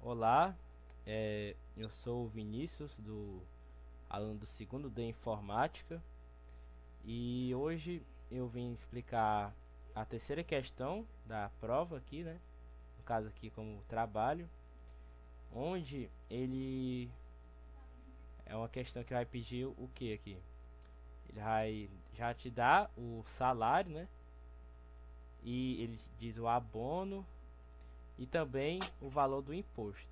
Olá, eu sou o Vinícius, aluno do segundo D Informática, e hoje eu vim explicar a terceira questão da prova aqui, né? No caso aqui como trabalho, onde ele é uma questão que vai pedir o que aqui? Ele vai já te dar o salário, né? E ele diz o abono e também o valor do imposto.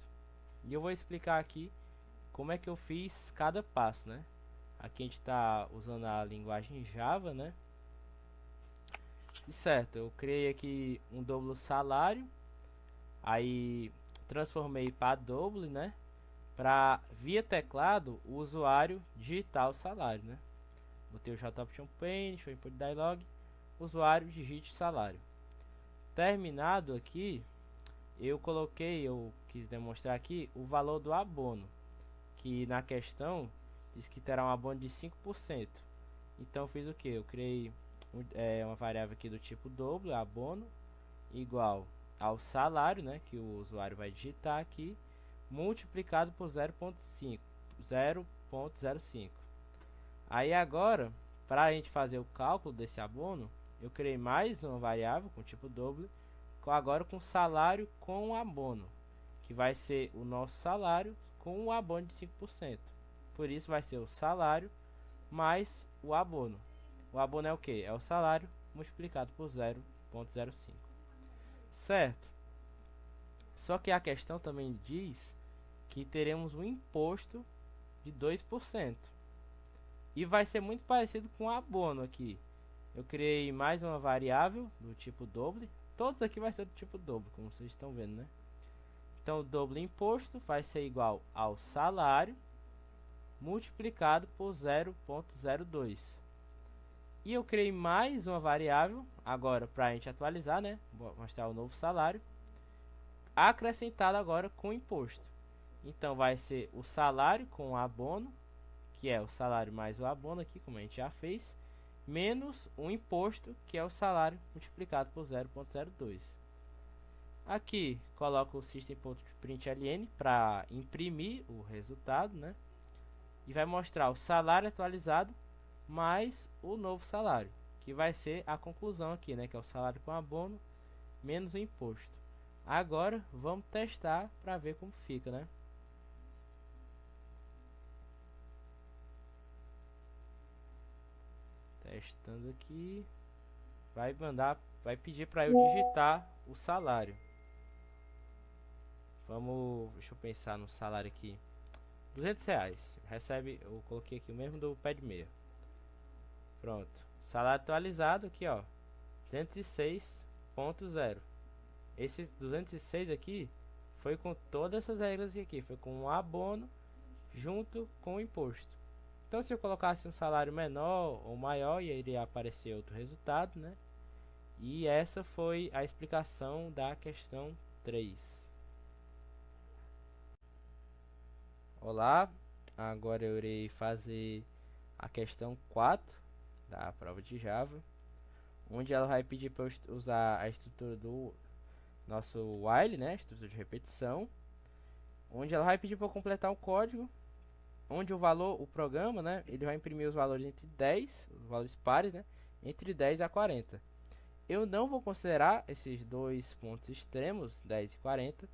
E eu vou explicar aqui como é que eu fiz cada passo, né? Aqui a gente está usando a linguagem Java, né? E certo, eu criei aqui um duplo salário, aí transformei para double, né? Para via teclado o usuário digitar o salário, né? Botei o JOption Pane, show input dialog, usuário digite salário. Terminado aqui, eu quis demonstrar aqui o valor do abono, que na questão diz que terá um abono de 5%. Então fiz o que? Eu criei uma variável aqui do tipo double, abono, igual ao salário, né, que o usuário vai digitar aqui, multiplicado por 0.05. Aí agora, para a gente fazer o cálculo desse abono, eu criei mais uma variável com tipo double, agora com salário com abono, que vai ser o nosso salário com o abono de 5%. Por isso vai ser o salário mais o abono. O abono é o que? É o salário multiplicado por 0.05. Certo? Só que a questão também diz que teremos um imposto de 2%. E vai ser muito parecido com o abono aqui. Eu criei mais uma variável do tipo double. Todos aqui vai ser do tipo double, como vocês estão vendo, né? Então o double imposto vai ser igual ao salário multiplicado por 0.02. E eu criei mais uma variável, agora para a gente atualizar, né? Vou mostrar o novo salário, acrescentado agora com imposto. Então vai ser o salário com o abono, que é o salário mais o abono aqui, como a gente já fez, menos o imposto, que é o salário multiplicado por 0.02. Aqui coloco o system.println para imprimir o resultado, né? E vai mostrar o salário atualizado mais o novo salário, que vai ser a conclusão aqui, né? Que é o salário com abono menos o imposto. Agora vamos testar para ver como fica, né? Testando aqui, vai pedir para eu digitar o salário. Deixa eu pensar no salário aqui. R$ 200. Recebe, eu coloquei aqui o mesmo do pé de meia. Pronto. Salário atualizado aqui, ó. 206.0. Esse 206 aqui foi com todas essas regras aqui. Foi com o abono junto com o imposto. Então se eu colocasse um salário menor ou maior, iria aparecer outro resultado, né? E essa foi a explicação da questão 3. Olá, agora eu irei fazer a questão 4 da prova de Java, onde ela vai pedir para eu usar a estrutura do nosso while, né, estrutura de repetição, onde ela vai pedir para eu completar o código, onde o programa, né, ele vai imprimir os valores entre 10, os valores pares, né, entre 10 a 40. Eu não vou considerar esses dois pontos extremos, 10 e 40,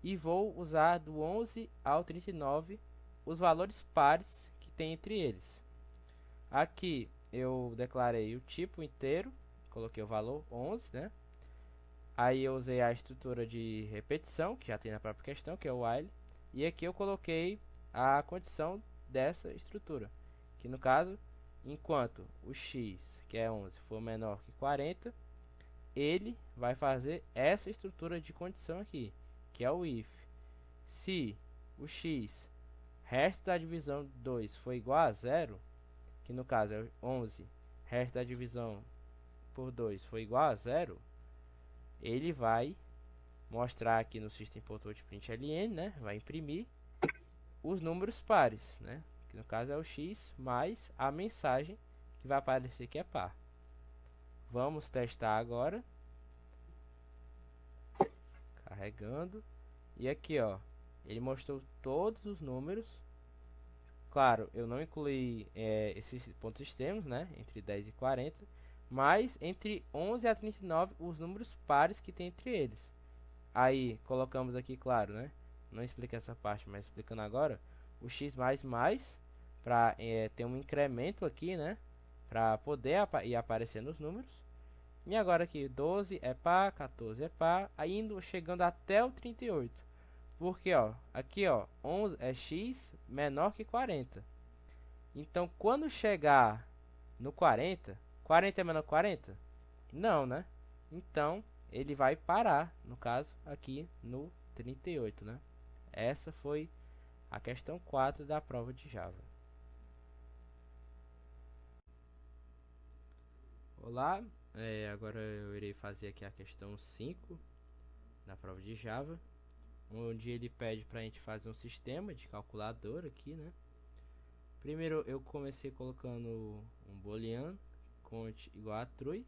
e vou usar do 11 ao 39 os valores pares que tem entre eles. Aqui eu declarei o tipo inteiro, coloquei o valor 11, né? Aí eu usei a estrutura de repetição, que já tem na própria questão, que é o while. E aqui eu coloquei a condição dessa estrutura, que no caso, enquanto o x, que é 11, for menor que 40, ele vai fazer essa estrutura de condição aqui, que é o if. Se o x, resto da divisão 2, for igual a zero, que no caso é 11, resto da divisão por 2 for igual a zero, ele vai mostrar aqui no system.out.println, né? Vai imprimir os números pares, né? Que no caso é o x mais a mensagem que vai aparecer que é par. Vamos testar agora. Carregando. E aqui, ó, Ele mostrou todos os números. Claro, eu não incluí esses pontos extremos, né? Entre 10 e 40. Mas entre 11 a 39, os números pares que tem entre eles. Aí, colocamos aqui, claro, né? Não expliquei essa parte, mas explicando agora. O x++, para ter um incremento aqui, né? Para poder ir aparecendo os números. E agora aqui, 12 é par, 14 é par, indo chegando até o 38. Porque, ó, aqui, ó, 11 é x menor que 40. Então, quando chegar no 40, 40 é menor que 40? Não, né? Então, ele vai parar, no caso, aqui no 38, né? Essa foi a questão 4 da prova de Java. Olá, agora eu irei fazer aqui a questão 5 da prova de Java, onde ele pede para a gente fazer um sistema de calculadora aqui, né? Primeiro eu comecei colocando um booleano cont igual a true,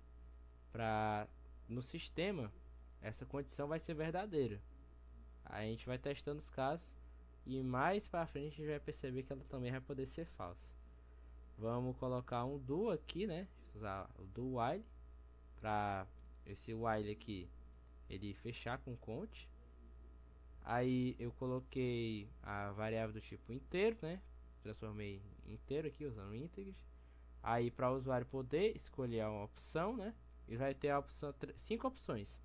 para no sistema essa condição vai ser verdadeira. Aí a gente vai testando os casos e mais para frente a gente vai perceber que ela também vai poder ser falsa. Vamos colocar um do aqui, né? Usar o do while para esse while aqui ele fechar com count. Aí eu coloquei a variável do tipo inteiro, né? Transformei em inteiro aqui usando integers. Aí para o usuário poder escolher uma opção, né? Ele vai ter a opção 5 opções.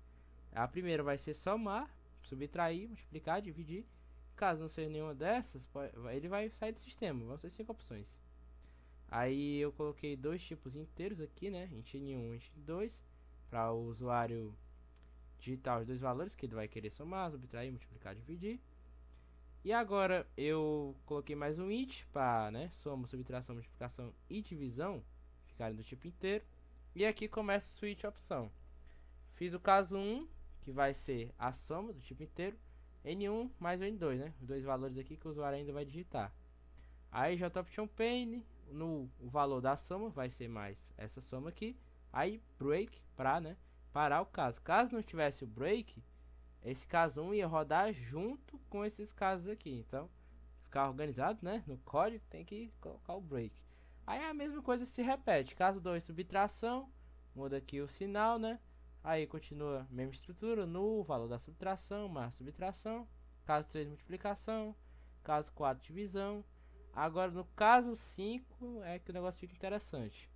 A primeira vai ser somar, subtrair, multiplicar, dividir. Caso não seja nenhuma dessas, ele vai sair do sistema. Vão ser 5 opções. Aí eu coloquei dois tipos inteiros aqui, né? Int 1 e int 2, para o usuário digitar os dois valores que ele vai querer somar, subtrair, multiplicar, dividir. E agora eu coloquei mais um int para, né, soma, subtração, multiplicação e divisão ficarem do tipo inteiro. E aqui começa o switch opção. Fiz o caso 1, que vai ser a soma do tipo inteiro, N1 mais o N2, né? Os dois valores aqui que o usuário ainda vai digitar. Aí JOption pane, no o valor da soma vai ser mais essa soma aqui. Aí break para, né, parar o caso. Caso não tivesse o break, esse caso 1 ia rodar junto com esses casos aqui. Então, ficar organizado, né, no código tem que colocar o break. Aí a mesma coisa se repete. Caso 2, subtração, muda aqui o sinal, né? Aí continua a mesma estrutura, no valor da subtração, mais subtração. Caso 3, multiplicação. Caso 4, divisão. Agora no caso 5 é que o negócio fica interessante.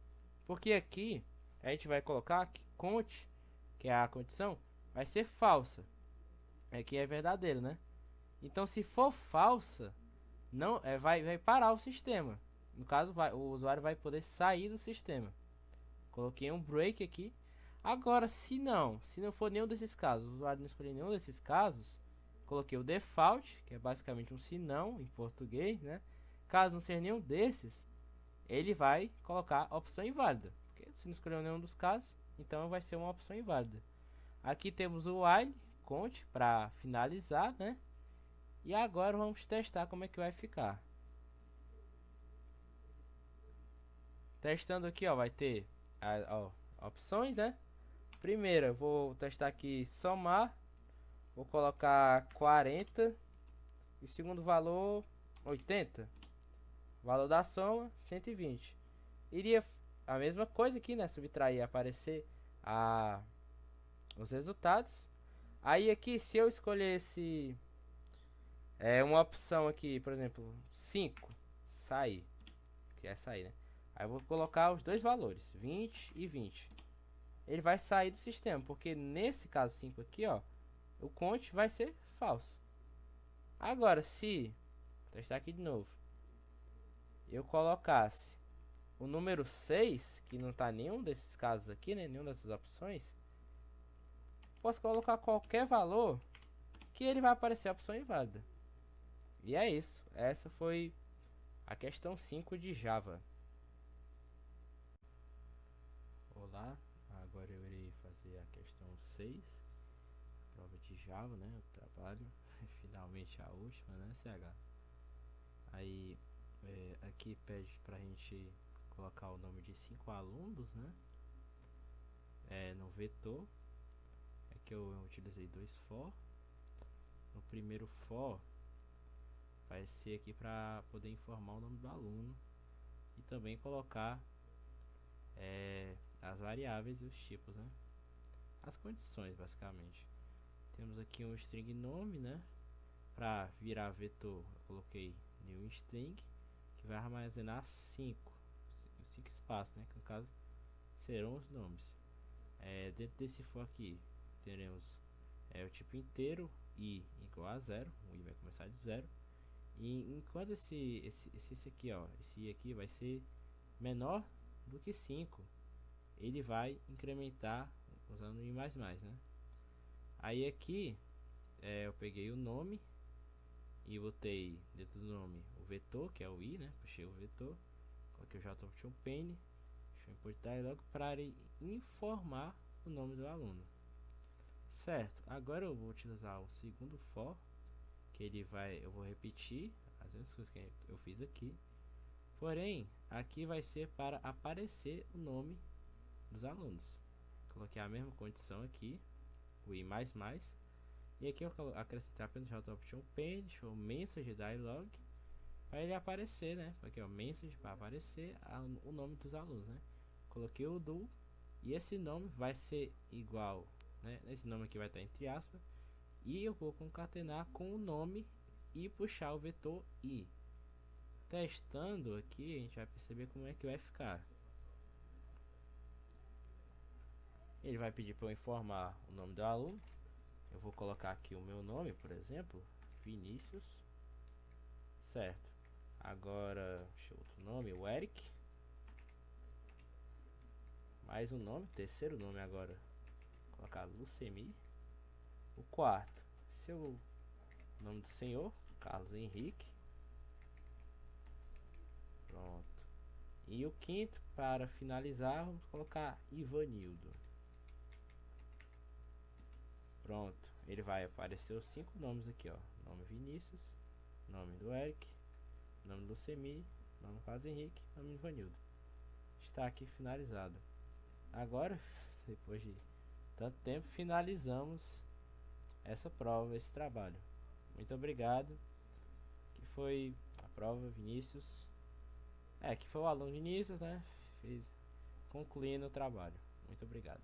Porque aqui a gente vai colocar que conte, que é a condição, vai ser falsa. Aqui é verdadeiro, né? Então se for falsa, não vai parar o sistema. No caso, o usuário vai poder sair do sistema. Coloquei um break aqui. Agora, se não for nenhum desses casos, o usuário não escolher nenhum desses casos, coloquei o default, que é basicamente um se não em português, né? Caso não seja nenhum desses, ele vai colocar a opção inválida, porque se não escolheu nenhum dos casos, então vai ser uma opção inválida. Aqui temos o while, conte, para finalizar, né? E agora vamos testar como é que vai ficar. Testando aqui, ó, vai ter opções, né? Primeiro, eu vou testar aqui somar. Vou colocar 40. E o segundo valor, 80. Valor da soma, 120. Iria a mesma coisa aqui, né? Subtrair, aparecer os resultados. Aí aqui, se eu escolhesse uma opção aqui, por exemplo, 5, sair. Que é sair, né? Aí eu vou colocar os dois valores, 20 e 20. Ele vai sair do sistema, porque nesse caso 5 aqui, ó, o conte vai ser falso. Agora, se vou testar aqui de novo, eu colocasse o número 6, que não está nenhum desses casos aqui, né, nenhuma dessas opções, posso colocar qualquer valor que ele vai aparecer a opção inválida. E é isso. Essa foi a questão 5 de Java. Olá, agora eu irei fazer a questão 6, prova de Java, né, o trabalho, finalmente a última, né, CH. Aí, aqui pede pra gente colocar o nome de 5 alunos, né, no vetor. É que eu utilizei dois for. No primeiro for, aparecer aqui para poder informar o nome do aluno e também colocar as variáveis e os tipos, né? As condições, basicamente. Temos aqui um string nome, né? Para virar vetor, eu coloquei new string, que vai armazenar 5 espaços, né? Que no caso serão os nomes. Dentro desse for aqui teremos o tipo inteiro i igual a 0, o i vai começar de 0. E enquanto esse aqui, ó, esse i aqui vai ser menor do que 5, ele vai incrementar usando i++, né? Aí aqui eu peguei o nome e botei dentro do nome o vetor, que é o i, né? Puxei o vetor, coloquei o JTownPane, deixa eu importar logo para ele informar o nome do aluno. Certo, agora eu vou utilizar o segundo for, que eu vou repetir as mesmas coisas que eu fiz aqui, porém aqui vai ser para aparecer o nome dos alunos. Coloquei a mesma condição aqui, o i++, e aqui eu acrescentar apenas JTownPane, deixa eu message dialog, para ele aparecer, né? Aqui ó, message para aparecer o nome dos alunos, né? Coloquei o do, e esse nome vai ser igual, né? Esse nome aqui vai estar entre aspas, e eu vou concatenar com o nome e puxar o vetor i. Testando aqui, a gente vai perceber como é que vai ficar. Ele vai pedir para eu informar o nome do aluno. Eu vou colocar aqui o meu nome, por exemplo, Vinícius, certo? Agora, deixa eu outro nome, o Eric. Mais um nome, terceiro nome agora, vou colocar Lucemi. O quarto, seu nome do senhor, Carlos Henrique. Pronto. E o quinto, para finalizar, vamos colocar Ivanildo. Pronto, ele vai aparecer os 5 nomes aqui, ó. Nome Vinícius, nome do Eric, nome do Lucemi, nome do Carlos Henrique, nome do Ivanildo. Está aqui finalizado. Agora, depois de tanto tempo, finalizamos essa prova, esse trabalho. Muito obrigado. Que foi a prova, Vinícius. Que foi o aluno Vinícius, né? Concluindo o trabalho. Muito obrigado.